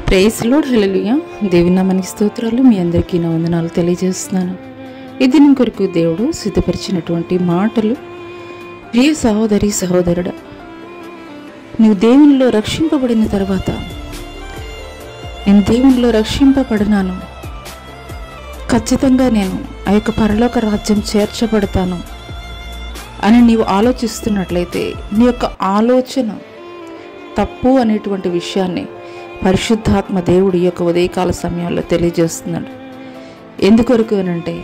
Praise lord, హల్లెలూయా. దేవుని నామానికి స్తోత్రాలు. మీ అందరికీ నా వందనాలు తెలియజేస్తున్నాను. ఈ దినం కొరకు దేవుడు సిద్ధపరిచినటువంటి మాటలు. ప్రియ సహోదరి సహోదరుడా, నీవు దేవునిలో రక్షింపబడిన తర్వాత, నేను దేవునిలో రక్షింపబడినాను, ఖచ్చితంగా నేను ఆ యొక్క పరలోక రాజ్యం చేర్చబడతాను అని నీవు ఆలోచిస్తున్నట్లయితే, నీ యొక్క ఆలోచన తప్పు అనేటువంటి విషయాన్ని పరిశుద్ధాత్మ దేవుడు ఈ యొక్క ఉదయకాల సమయంలో తెలియజేస్తున్నాడు. ఎందుకొరకు అనంటే,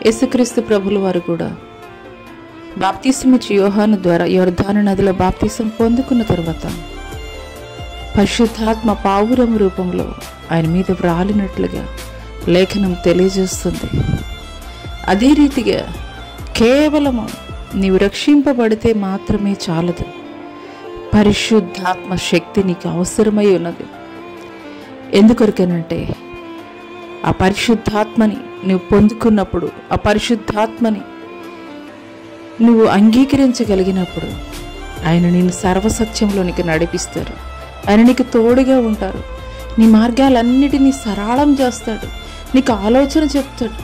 యేసుక్రీస్తు ప్రభుల వారు కూడా బాప్తిసం ఇచ్చి యోహాను ద్వారా యొర్దాను నదిలో బాప్తిసం పొందుకున్న తర్వాత పరిశుద్ధాత్మ పావురము రూపంలో ఆయన మీద వ్రాలినట్లుగా లేఖనం తెలియజేస్తుంది. అదే రీతిగా కేవలము నీవు రక్షింపబడితే మాత్రమే చాలదు, పరిశుద్ధాత్మ శక్తి నీకు అవసరమై ఉన్నది. ఎందుకొరకేనంటే, ఆ పరిశుద్ధాత్మని నువ్వు పొందుకున్నప్పుడు, ఆ పరిశుద్ధాత్మని నువ్వు అంగీకరించగలిగినప్పుడు ఆయన నిన్ను సర్వసత్యంలోనికి నడిపిస్తారు. ఆయన నీకు తోడుగా ఉంటారు. నీ మార్గాలన్నిటినీ సరళం చేస్తాడు. నీకు ఆలోచన చెప్తాడు.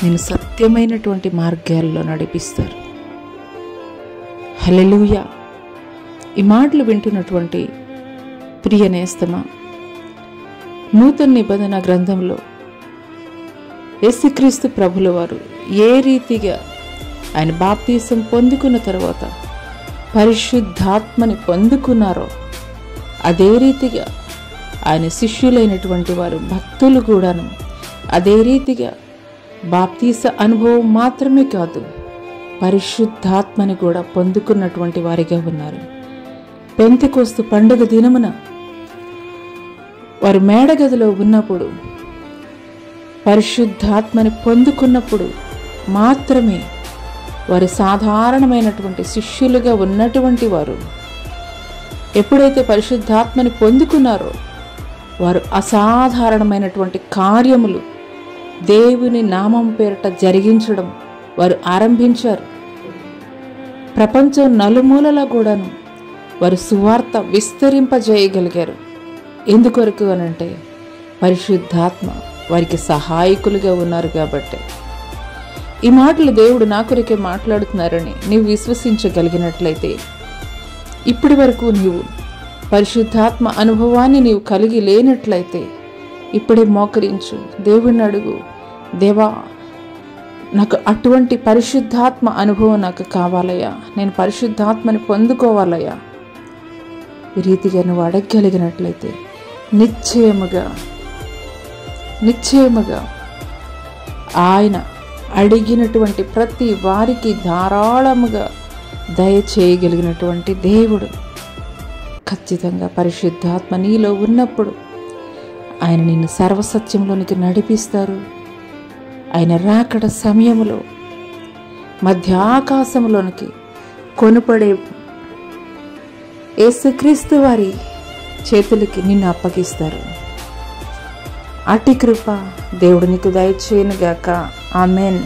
నేను సత్యమైనటువంటి మార్గాల్లో నడిపిస్తారు. హల్లెలూయా. ఈ మాటలు వింటున్నటువంటి ప్రియ నేస్తమా, నూతన నిబంధన గ్రంథంలో యేసుక్రీస్తు ప్రభుల వారు ఏ రీతిగా ఆయన బాప్తిసం పొందుకున్న తర్వాత పరిశుద్ధాత్మని పొందుకున్నారో, అదే రీతిగా ఆయన శిష్యులైనటువంటి వారు, భక్తులు కూడాను అదే రీతిగా బాప్తిస అనుభవం మాత్రమే కాదు, పరిశుద్ధాత్మని కూడా పొందుకున్నటువంటి వారిగా ఉన్నారు. పెంతెకొస్తు పండుగ దినమున వారు మేడగదిలో ఉన్నప్పుడు, పరిశుద్ధాత్మని పొందుకున్నప్పుడు మాత్రమే వారు సాధారణమైనటువంటి శిష్యులుగా ఉన్నటువంటి వారు. ఎప్పుడైతే పరిశుద్ధాత్మని పొందుకున్నారో, వారు అసాధారణమైనటువంటి కార్యములు దేవుని నామం పేరిట జరిగించడం వారు ఆరంభించారు. ప్రపంచం నలుమూలలా కూడాను వారు సువార్త విస్తరింపజేయగలిగారు. ఎందుకొరకు అనంటే, పరిశుద్ధాత్మ వారికి సహాయకులుగా ఉన్నారు కాబట్టి. ఈ మాటలు దేవుడు నా కొరకే మాట్లాడుతున్నారని నీవు విశ్వసించగలిగినట్లయితే, ఇప్పటి వరకు నీవు పరిశుద్ధాత్మ అనుభవాన్ని నీవు కలిగి లేనట్లయితే ఇప్పుడే మోకరించు, దేవుణ్ణి అడుగు. దేవా, నాకు అటువంటి పరిశుద్ధాత్మ అనుభవం నాకు కావాలయ్యా, నేను పరిశుద్ధాత్మని పొందుకోవాలయ్యా. ఈ రీతిగా నువ్వు అడగగలిగినట్లయితే నిశ్చయముగా ఆయన అడిగినటువంటి ప్రతి వారికి ధారాళముగా దయచేయగలిగినటువంటి దేవుడు. ఖచ్చితంగా పరిశుద్ధాత్మ నీలో ఉన్నప్పుడు ఆయన నిన్ను సర్వసత్యంలోనికి నడిపిస్తారు. ఆయన రాకడ సమయంలో మధ్యాకాశంలోనికి కొనుపడే యేసుక్రీస్తు వారి చేతులకి నిన్ను అప్పగిస్తారు. అట్టి కృప దేవుడు నీకు దయచేయునుగాక. ఆమేన్.